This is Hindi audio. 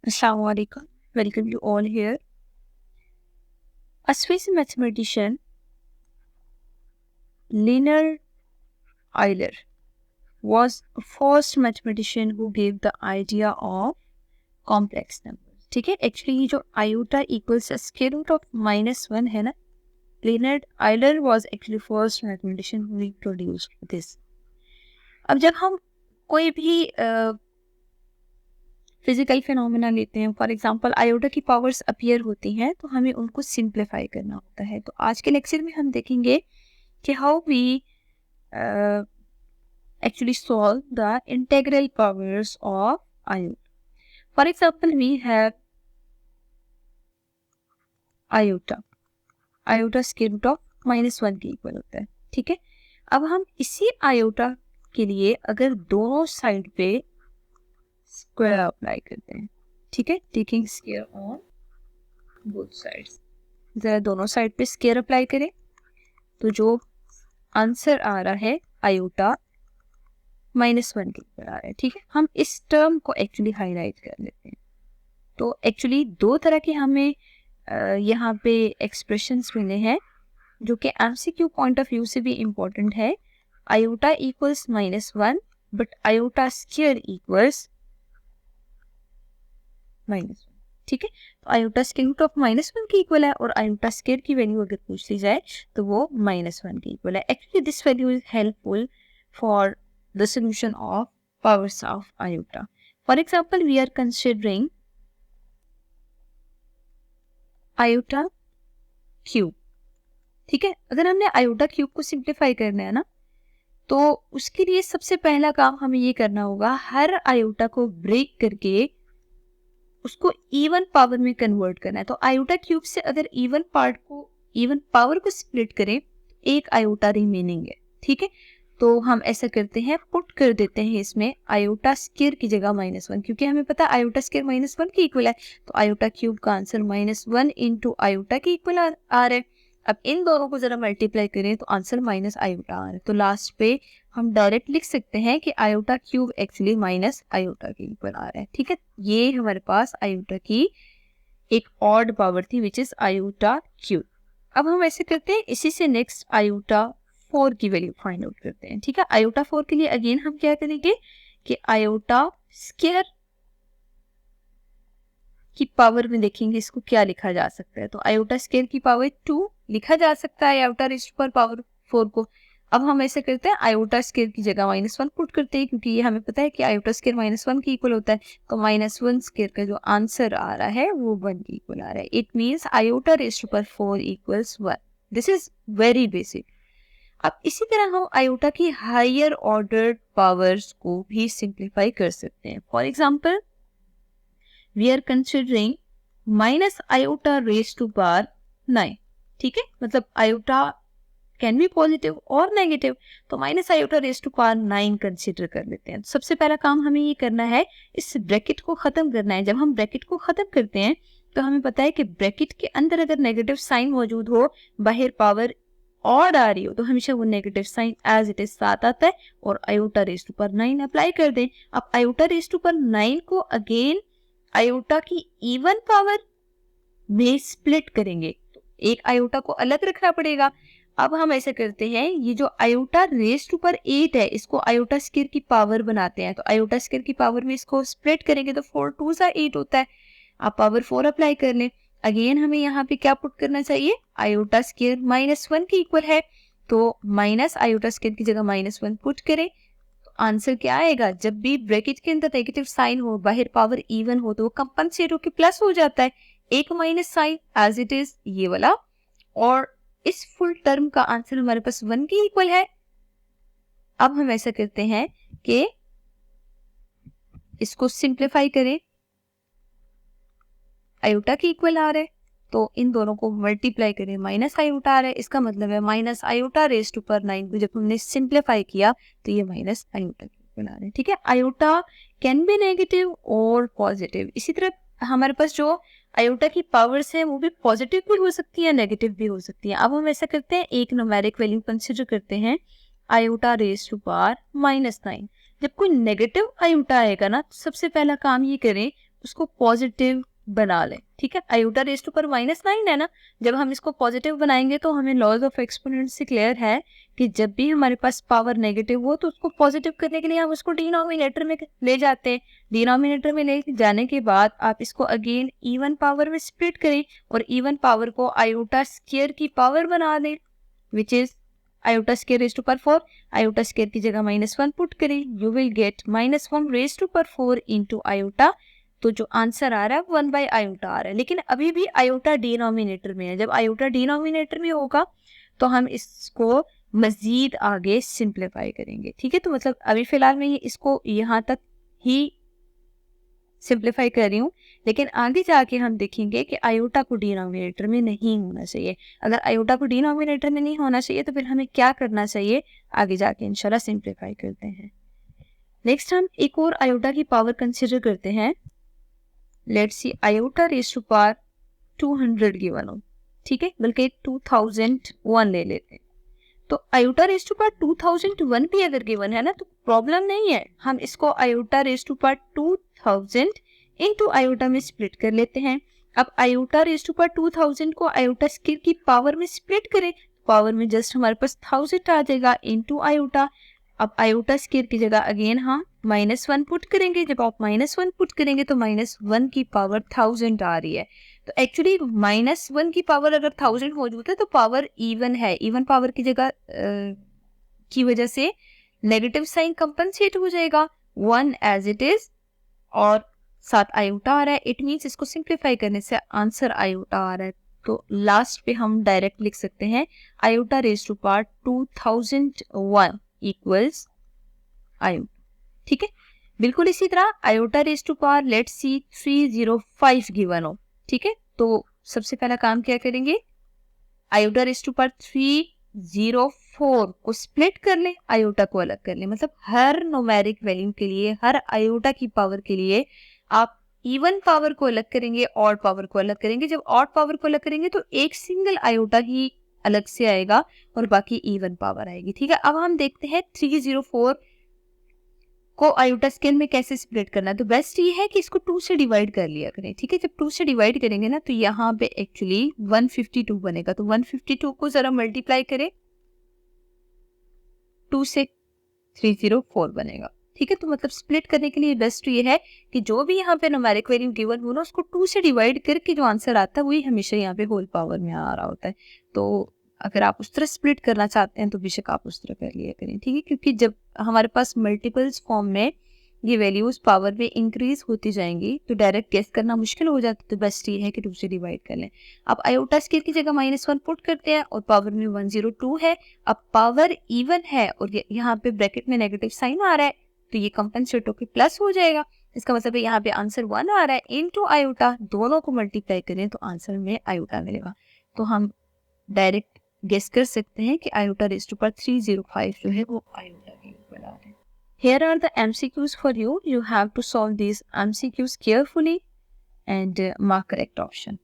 Assalamu alaikum. Welcome you all here. A Swiss mathematician, Leonhard Euler, was the first mathematician who gave the idea of complex numbers. ठीक है, एक्चुअली ये जो iota equals square root of -1 है ना, Leonhard Euler was actually first mathematician who introduced this. अब जब हम कोई भी फिजिकल फिनोमेना लेते हैं, फॉर एग्जांपल आयोटा की पावर्स अपीयर होती हैं, तो हमें उनको सिंप्लीफाई करना होता है. तो आज के लेक्चर में हम देखेंगे कि how we actually solve the integral powers of iota. For example we have iota square root of -1 के इक्वल होता है. ठीक है, अब हम इसी आयोटा के लिए अगर दोनों साइड पे स्क्वायर अप्लाई करते हैं, ठीक है, taking square on both sides, जरा दोनों साइड पे स्क्वायर अप्लाई करें तो जो आंसर आ रहा है आयोटा -1 के ऊपर आ रहा है. ठीक है, हम इस टर्म को एक्चुअली हाईलाइट कर लेते हैं. तो एक्चुअली दो तरह के हमें यहाँ पे एक्सप्रेशंस मिले हैं जो कि एमसीक्यू पॉइंट ऑफ व्यू से भी इम्पोर्टेंट है. Iota equals -1 but iota square equals -1. ठीक है, तो आयोटा स्क्वायर रूट ऑफ -1 के इक्वल है और आयोटा स्क्वायर की वैल्यू अगर पूछ ली जाए तो वो -1 के इक्वल है. Actually this value is helpful for the solution of powers of iota. For example we are considering iota cube. ठीक है, अगर हमने आयोटा क्यूब को सिंप्लीफाई करना है ना, तो उसके लिए सबसे पहला काम हमें ये करना होगा, हर आयोटा को ब्रेक करके उसको इवन पावर में कन्वर्ट करना है. तो आयोटा क्यूब से अगर इवन पावर को स्प्लिट करें, एक आयोटा रिमेनिंग है. ठीक है, तो हम ऐसा करते हैं, पुट कर देते हैं इसमें आयोटा स्क्वायर की जगह -1, क्योंकि हमें पता है आयोटा स्क्वायर -1 के इक्वल है. तो आयोटा क्यूब का आंसर -1 इंटू आयोटा के इक्वल आ रहा है. अब इन दोनों को जरा मल्टीप्लाई करें तो आंसर माइनस आयोटा आ रहा है. तो लास्ट पे हम डायरेक्ट लिख सकते हैं कि iota cube actually minus iota के इक्वल आ रहा है. ठीक है, ये हमारे पास आयोटा की एक ऑड पावर थी विच इज आयोटा क्यूब. अब हम ऐसे करते हैं, इसी से नेक्स्ट आयोटा 4 की वैल्यू फाइंड आउट करते हैं. ठीक है, आयोटा 4 के लिए अगेन हम क्या करेंगे कि आयोटा स्क्वायर की पावर में देखेंगे इसको क्या लिखा जा सकता है. तो आयोटा स्क्वायर की पावर 2 लिखा जा सकता है आयोटा रेज़्ड पर पावर 4 को. अब हम ऐसे करते हैं, आयोटा स्क्वायर की जगह -1 पुट करते हैं, क्योंकि ये हमें पता है कि आयोटा स्क्वायर -1 के इक्वल होता है. तो -1 स्क्वायर का जो आंसर आ रहा है वो 1 के इक्वल आ रहा है. इट मीन्स आयोटा रेज़्ड पर 4 equals 1. This is very basic. अब इसी तरह हम आयोटा की हायर ऑर्डर पावर्स को भी सिंप्लीफाई कर सकते हैं. For example we are considering minus iota raised to power 9. ठीक है, मतलब iota कैन बी पॉजिटिव और नेगेटिव, तो minus iota raise to power 9 consider कर लेते हैं. सबसे पहला काम हमें ये करना है, इस ब्रैकेट को खत्म करना है. जब हम ब्रैकेट को खत्म करते हैं तो हमें पता है कि ब्रैकेट के अंदर अगर नेगेटिव साइन मौजूद हो, बाहर पावर ऑड आ रही हो, तो हमेशा वो negative sign as it is साथ आता है और iota raise to power 9 apply कर दें. अब आयोटा रेज टू पावर 9 को अगेन आयोटा की इवन पावर में स्प्लिट करेंगे, तो एक आयोटा को अलग रखना पड़ेगा. अब हम ऐसे करते हैं, ये जो आयोटा रेज टू पर 8 है इसको आयोटा स्क्वायर की पावर बनाते हैं. तो आयोटा स्क्वायर की पावर में इसको स्प्लिट करेंगे तो 4 2 8 होता है. आप पावर 4 अप्लाई कर लें. अगेन हमें यहाँ पे क्या पुट करना चाहिए, आयोटा स्क्वायर -1 के इक्वल है, तो माइनस आयोटा स्क्वायर की जगह -1 पुट करें. आंसर क्या आएगा, जब भी ब्रैकेट के अंदर नेगेटिव साइन हो, बाहर पावर इवन हो, तो वो कंपनसेट होकर प्लस हो जाता है. एक minus sign as it is ये वाला, और इस फुल टर्म का आंसर हमारे पास 1 के इक्वल है. अब हम ऐसा करते हैं कि इसको सिंप्लीफाई करें, आयोटा के इक्वल आ रहा है, तो इन दोनों को मल्टीप्लाई करें, माइनस आयोटा आ रहा है. इसका मतलब है minus iota raise to power 9 को जब हमने सिंप्लीफाई किया तो ये माइनस आयोटा बना रहे हैं. ठीक है, आयोटा कैन बी नेगेटिव और पॉजिटिव. इसी तरह हमारे पास जो आयोटा की पावर्स है वो भी पॉजिटिव भी हो सकती है, नेगेटिव भी हो सकती है. अब हम ऐसा करते हैं, एक न्यूमेरिक वैल्यू कंसिडर करते हैं, आयोटा रेज टू पावर -9. जब कोई नेगेटिव आयोटा आएगा ना, तो सबसे पहला काम ये करें, उसको पॉजिटिव बना लें, ठीक है। आयोटा रेज टू पावर -9 है ना, जब हम इसको पॉजिटिव बनाएंगे तो हमें लॉज ऑफ एक्सपोनेंट से क्लियर है कि जब भी हमारे पास पावर नेगेटिव हो तो उसको पॉजिटिव करने के लिए हम उसको डिनोमिनेटर में ले जाते हैं। डिनोमिनेटर में ले जाने के बाद आप इसको अगेन इवन पावर में स्प्लिट करें और इवन पावर को आयोटा स्क्वायर की पावर बना दें, which is iota square raise to power 4। Iota square की जगह -1 पुट करें, you will get -1 raise to power 4 into iota. तो जो आंसर आ रहा है 1/आयोटा आ रहा है, लेकिन अभी भी आयोटा डिनोमिनेटर में है। जब आयोटा डिनोमिनेटर में होगा तो हम इसको मजीद आगे सिंप्लीफाई करेंगे, ठीक है। तो मतलब अभी फिलहाल मैं इसको यहाँ तक ही सिंप्लीफाई कर रही हूँ, लेकिन आगे जाके हम देखेंगे कि आयोटा को डिनोमिनेटर में नहीं होना चाहिए। अगर आयोटा को डिनोमिनेटर में नहीं होना चाहिए तो फिर हमें क्या करना चाहिए, आगे जाके इंशाल्लाह सिंप्लीफाई करते हैं। नेक्स्ट हम एक और आयोटा की पावर कंसिडर करते हैं। Let's see iota raise to power 200 given हो, ठीक है, बल्कि 2001 ले लेते हैं। तो आयोटा रेज टू पावर 2001 भी अगर गिवन है ना तो प्रॉब्लम नहीं है, हम इसको iota raise to power 2000 into iota में स्प्लिट कर लेते हैं। अब आयोटा रेज टू पावर 2000 को आयोटा स्क्वायर की पावर में स्प्लिट करें, पावर में जस्ट हमारे पास 1000 आ जाएगा इनटू आयोटा। अब आयोटा स्क्वायर की जगह अगेन हम -1 पुट करेंगे, जब आप -1 पुट करेंगे तो -1 की पावर 1000 आ रही है। तो एक्चुअली -1 की पावर अगर 1000 मौजूद है तो पावर इवन है, इवन पावर की जगह की वजह से नेगेटिव साइन कंपनसेट हो जाएगा 1 एज इट इज और साथ आयोटा आ रहा है। इट मीन्स इसको सिंप्लीफाई करने से आंसर आयोटा आ रहा है। तो लास्ट पे हम डायरेक्ट लिख सकते हैं iota raise to power 2001 equals iota, ठीक है। बिल्कुल इसी तरह iota raise to power let's see 305 given हो, ठीक है। तो सबसे पहला काम क्या करेंगे, आयोटा रेज टू पावर 304 को स्प्लिट कर ले, आयोटा को अलग कर ले। मतलब हर न्यूमेरिक वैल्यू के लिए, हर आयोटा की पावर के लिए आप इवन पावर को अलग करेंगे, ऑड पावर को अलग करेंगे। जब ऑड पावर को अलग करेंगे तो एक सिंगल आयोटा ही अलग से आएगा और बाकी इवन पावर आएगी, ठीक है। अब हम देखते हैं 304 को आयोटा स्क्वायर में कैसे स्प्लिट करना है। तो बेस्ट ये है कि इसको 2 से डिवाइड कर लिया करें, ठीक है। जब 2 से डिवाइड करेंगे ना तो यहाँ पे एक्चुअली 152 बनेगा। तो 152 को जरा मल्टीप्लाई करें 2 से, 304 बनेगा, ठीक है। तो मतलब स्प्लिट करने के लिए बेस्ट ये है कि जो भी यहाँ पे न्यूमेरिक वैल्यू गिवन हो ना उसको 2 से डिवाइड करके जो आंसर आता है वही हमेशा यहाँ पे होल पावर में आ रहा होता है। तो अगर आप उस तरह स्प्लिट करना चाहते हैं तो बेशक आप उस तरह कर लिया करें, ठीक है। क्योंकि जब हमारे पास मल्टीपल्स फॉर्म में ये वैल्यूज पावर में इंक्रीज होती जाएंगी तो डायरेक्ट गेस करना मुश्किल हो जाता है। तो बेस्ट ये है कि 2 से डिवाइड कर लें। अब आयोटा स्क्वायर की जगह -1 पुट करते हैं और पावर में 102 है। अब पावर इवन है और यहाँ पे ब्रैकेट में नेगेटिव साइन आ रहा है तो ये कंपनसेट होकर प्लस हो जाएगा। इसका मतलब है यहाँ पे आंसर 1 आ रहा है इनटू आयोटा, दोनों को मल्टीप्लाई करें तो आंसर में आयोटा मिलेगा। तो हम डायरेक्ट गेस कर सकते हैं कि आयोटा रेज टू पावर 305 जो है वो आयोटा के ऊपर आ रहा है। Here are the MCQs for you. You have to solve these MCQs carefully and mark correct option.